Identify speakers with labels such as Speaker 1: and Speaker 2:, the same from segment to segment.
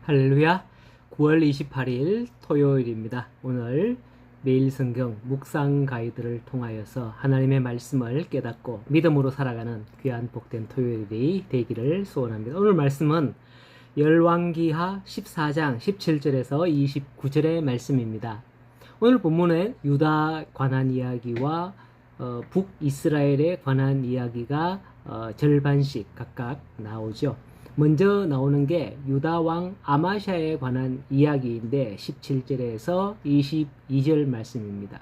Speaker 1: 할렐루야. 9월 28일 토요일입니다. 오늘 매일 성경 묵상 가이드를 통하여서 하나님의 말씀을 깨닫고 믿음으로 살아가는 귀한 복된 토요일이 되기를 소원합니다. 오늘 말씀은 열왕기하 14장 17절에서 29절의 말씀입니다. 오늘 본문에 유다 관한 이야기와 북이스라엘에 관한 이야기가 절반씩 각각 나오죠. 먼저 나오는 게 유다 왕 아마샤에 관한 이야기인데 17절에서 22절 말씀입니다.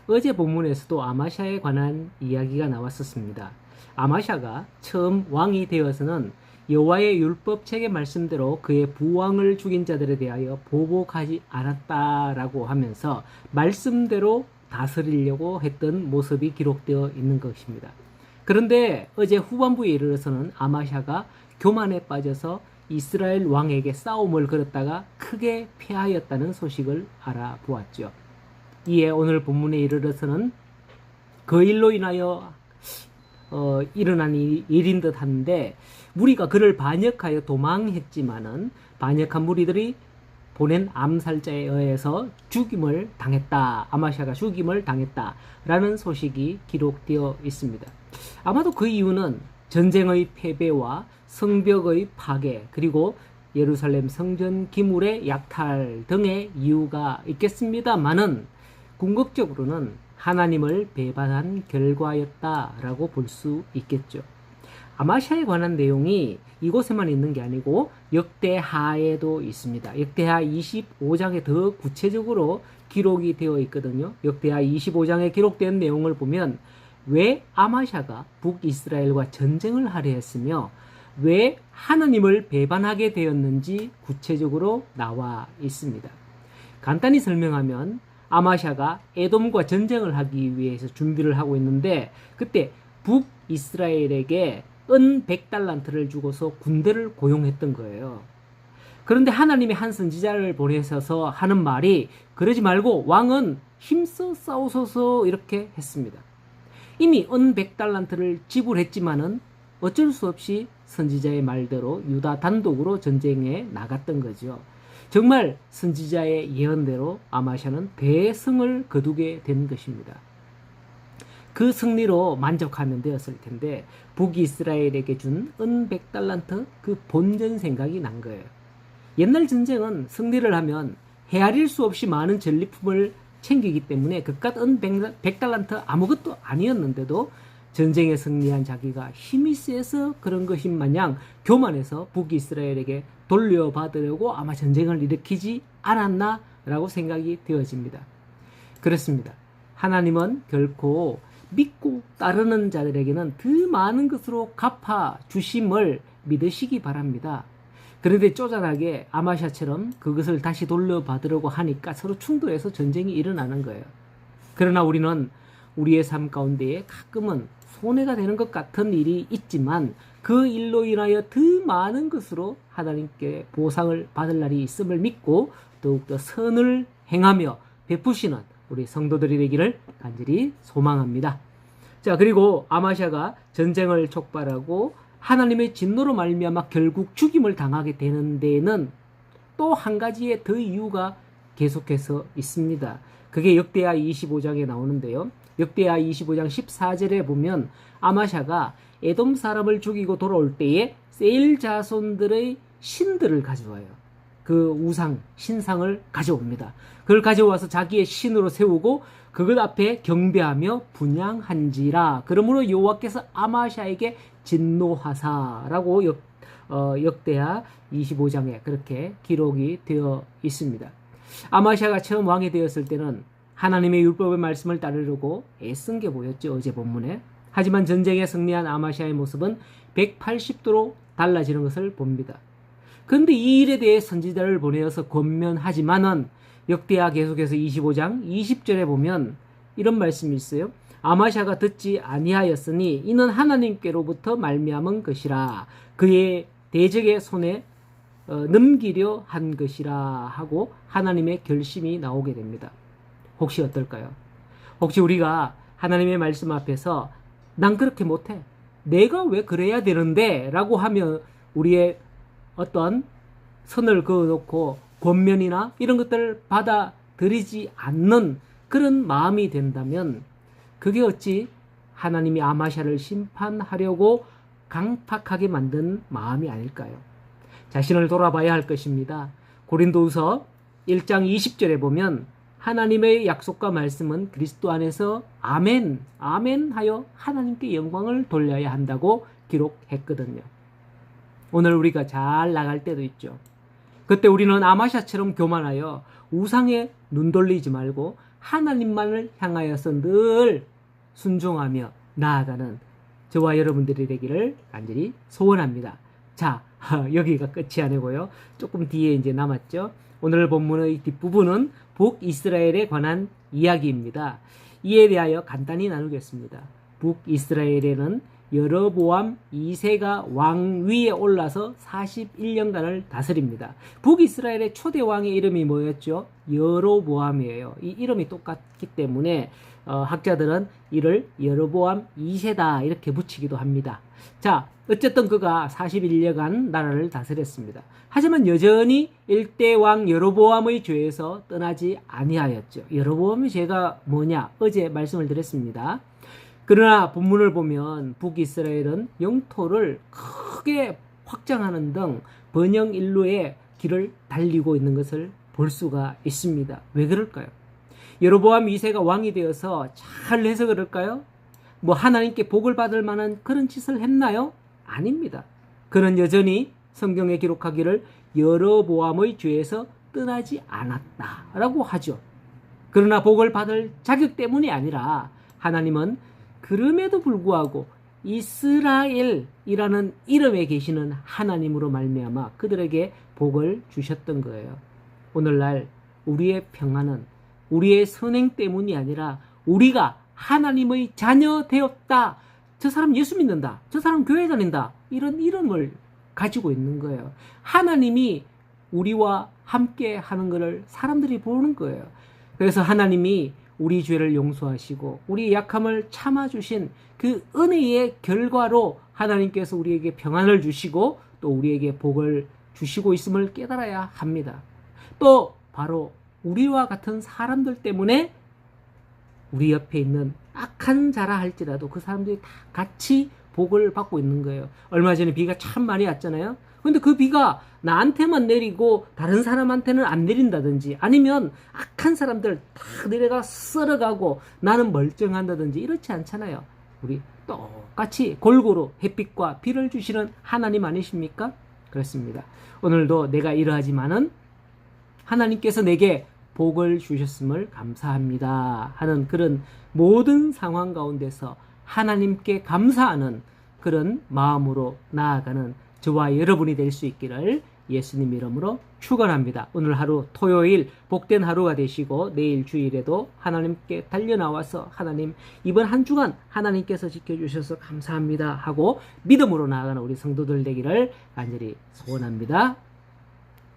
Speaker 1: 어제 본문에서도 아마샤에 관한 이야기가 나왔었습니다. 아마샤가 처음 왕이 되어서는 여호와의 율법책의 말씀대로 그의 부왕을 죽인 자들에 대하여 보복하지 않았다라고 하면서 말씀대로 다스리려고 했던 모습이 기록되어 있는 것입니다. 그런데 어제 후반부에 이르러서는 아마샤가 교만에 빠져서 이스라엘 왕에게 싸움을 걸었다가 크게 패하였다는 소식을 알아보았죠. 이에 오늘 본문에 이르러서는 그 일로 인하여 일어난 일인 듯 한데 무리가 그를 반역하여 도망했지만은 반역한 무리들이 보낸 암살자에 의해서 죽임을 당했다. 아마샤가 죽임을 당했다라는 소식이 기록되어 있습니다. 아마도 그 이유는 전쟁의 패배와 성벽의 파괴 그리고 예루살렘 성전 기물의 약탈 등의 이유가 있겠습니다만은 궁극적으로는 하나님을 배반한 결과였다라고 볼 수 있겠죠. 아마샤에 관한 내용이 이곳에만 있는 게 아니고 역대하에도 있습니다. 역대하 25장에 더 구체적으로 기록이 되어 있거든요. 역대하 25장에 기록된 내용을 보면 왜 아마샤가 북이스라엘과 전쟁을 하려 했으며 왜 하나님을 배반하게 되었는지 구체적으로 나와 있습니다. 간단히 설명하면 아마샤가 에돔과 전쟁을 하기 위해서 준비를 하고 있는데 그때 북이스라엘에게 은 100달란트를 주고서 군대를 고용했던 거예요. 그런데 하나님이 한 선지자를 보내셔서 하는 말이 그러지 말고 왕은 힘써 싸우소서 이렇게 했습니다. 이미 은 100달란트를 지불했지만은 어쩔 수 없이 선지자의 말대로 유다 단독으로 전쟁에 나갔던 거죠. 정말 선지자의 예언대로 아마샤는 대승을 거두게 된 것입니다. 그 승리로 만족하면 되었을 텐데 북이스라엘에게 준 은 100달란트 그 본전 생각이 난 거예요. 옛날 전쟁은 승리를 하면 헤아릴 수 없이 많은 전리품을 챙기기 때문에 그깟 은 100달란트 아무것도 아니었는데도 전쟁에 승리한 자기가 힘이 세서 그런 것인 마냥 교만해서 북이스라엘에게 돌려받으려고 아마 전쟁을 일으키지 않았나 라고 생각이 되어집니다. 그렇습니다. 하나님은 결코 믿고 따르는 자들에게는 더 많은 것으로 갚아 주심을 믿으시기 바랍니다. 그런데 쪼잔하게 아마샤처럼 그것을 다시 돌려받으려고 하니까 서로 충돌해서 전쟁이 일어나는 거예요. 그러나 우리는 우리의 삶 가운데에 가끔은 손해가 되는 것 같은 일이 있지만 그 일로 인하여 더 많은 것으로 하나님께 보상을 받을 날이 있음을 믿고 더욱더 선을 행하며 베푸시는 우리 성도들이 되기를 간절히 소망합니다. 자, 그리고 아마샤가 전쟁을 촉발하고 하나님의 진노로 말미암아 결국 죽임을 당하게 되는 데에는 또 한 가지의 더 이유가 계속해서 있습니다. 그게 역대하 25장에 나오는데요. 역대하 25장 14절에 보면 아마샤가 에돔 사람을 죽이고 돌아올 때에 세일 자손들의 신들을 가져와요. 그 우상, 신상을 가져옵니다. 그걸 가져와서 자기의 신으로 세우고 그것 앞에 경배하며 분향한지라. 그러므로 여호와께서 아마샤에게 진노하사라고 역대하 25장에 그렇게 기록이 되어 있습니다. 아마샤가 처음 왕이 되었을 때는 하나님의 율법의 말씀을 따르려고 애쓴 게 보였죠. 어제 본문에. 하지만 전쟁에 승리한 아마샤의 모습은 180도로 달라지는 것을 봅니다. 그런데 이 일에 대해 선지자를 보내어서 권면하지만은 역대하 계속해서 25장 20절에 보면 이런 말씀이 있어요. 아마샤가 듣지 아니하였으니 이는 하나님께로부터 말미암은 것이라 그의 대적의 손에 넘기려 한 것이라 하고 하나님의 결심이 나오게 됩니다. 혹시 어떨까요? 혹시 우리가 하나님의 말씀 앞에서 난 그렇게 못해. 내가 왜 그래야 되는데? 라고 하면 우리의 어떤 선을 그어놓고 권면이나 이런 것들을 받아들이지 않는 그런 마음이 된다면 그게 어찌 하나님이 아마샤를 심판하려고 강팍하게 만든 마음이 아닐까요? 자신을 돌아봐야 할 것입니다. 고린도후서 1장 20절에 보면 하나님의 약속과 말씀은 그리스도 안에서 아멘, 아멘 하여 하나님께 영광을 돌려야 한다고 기록했거든요. 오늘 우리가 잘 나갈 때도 있죠. 그때 우리는 아마샤처럼 교만하여 우상에 눈 돌리지 말고 하나님만을 향하여서 늘 순종하며 나아가는 저와 여러분들이 되기를 간절히 소원합니다. 자, 여기가 끝이 아니고요. 조금 뒤에 이제 남았죠. 오늘 본문의 뒷부분은 북이스라엘에 관한 이야기입니다. 이에 대하여 간단히 나누겠습니다. 북이스라엘에는 여로보암 2세가 왕 위에 올라서 41년간을 다스립니다. 북이스라엘의 초대 왕의 이름이 뭐였죠? 여로보암이에요. 이 이름이 똑같기 때문에 학자들은 이를 여로보암 2세다 이렇게 붙이기도 합니다. 자, 어쨌든 그가 41년간 나라를 다스렸습니다. 하지만 여전히 일대 왕 여로보암의 죄에서 떠나지 아니하였죠. 여로보암의 죄가 뭐냐? 어제 말씀을 드렸습니다. 그러나 본문을 보면 북이스라엘은 영토를 크게 확장하는 등 번영 인로의 길을 달리고 있는 것을 볼 수가 있습니다. 왜 그럴까요? 여로보암 2세가 왕이 되어서 잘해서 그럴까요? 뭐 하나님께 복을 받을 만한 그런 짓을 했나요? 아닙니다. 그는 여전히 성경에 기록하기를 여로보암의 죄에서 떠나지 않았다라고 하죠. 그러나 복을 받을 자격 때문이 아니라 하나님은 그럼에도 불구하고 이스라엘이라는 이름에 계시는 하나님으로 말미암아 그들에게 복을 주셨던 거예요. 오늘날 우리의 평안은 우리의 선행 때문이 아니라 우리가 하나님의 자녀 되었다. 저 사람 예수 믿는다. 저 사람 교회 다닌다. 이런 이름을 가지고 있는 거예요. 하나님이 우리와 함께 하는 것을 사람들이 보는 거예요. 그래서 하나님이 우리 죄를 용서하시고 우리의 약함을 참아주신 그 은혜의 결과로 하나님께서 우리에게 평안을 주시고 또 우리에게 복을 주시고 있음을 깨달아야 합니다. 또 바로 우리와 같은 사람들 때문에 우리 옆에 있는 악한 자라 할지라도 그 사람들이 다 같이 복을 받고 있는 거예요. 얼마 전에 비가 참 많이 왔잖아요. 근데 그 비가 나한테만 내리고 다른 사람한테는 안 내린다든지 아니면 악한 사람들 다 내려가 썰어가고 나는 멀쩡한다든지 이렇지 않잖아요. 우리 똑같이 골고루 햇빛과 비를 주시는 하나님 아니십니까? 그렇습니다. 오늘도 내가 이러하지만은 하나님께서 내게 복을 주셨음을 감사합니다 하는 그런 모든 상황 가운데서 하나님께 감사하는 그런 마음으로 나아가는 저와 여러분이 될 수 있기를 예수님 이름으로 축원합니다. 오늘 하루 토요일 복된 하루가 되시고 내일 주일에도 하나님께 달려나와서 하나님 이번 한 주간 하나님께서 지켜주셔서 감사합니다 하고 믿음으로 나아가는 우리 성도들 되기를 간절히 소원합니다.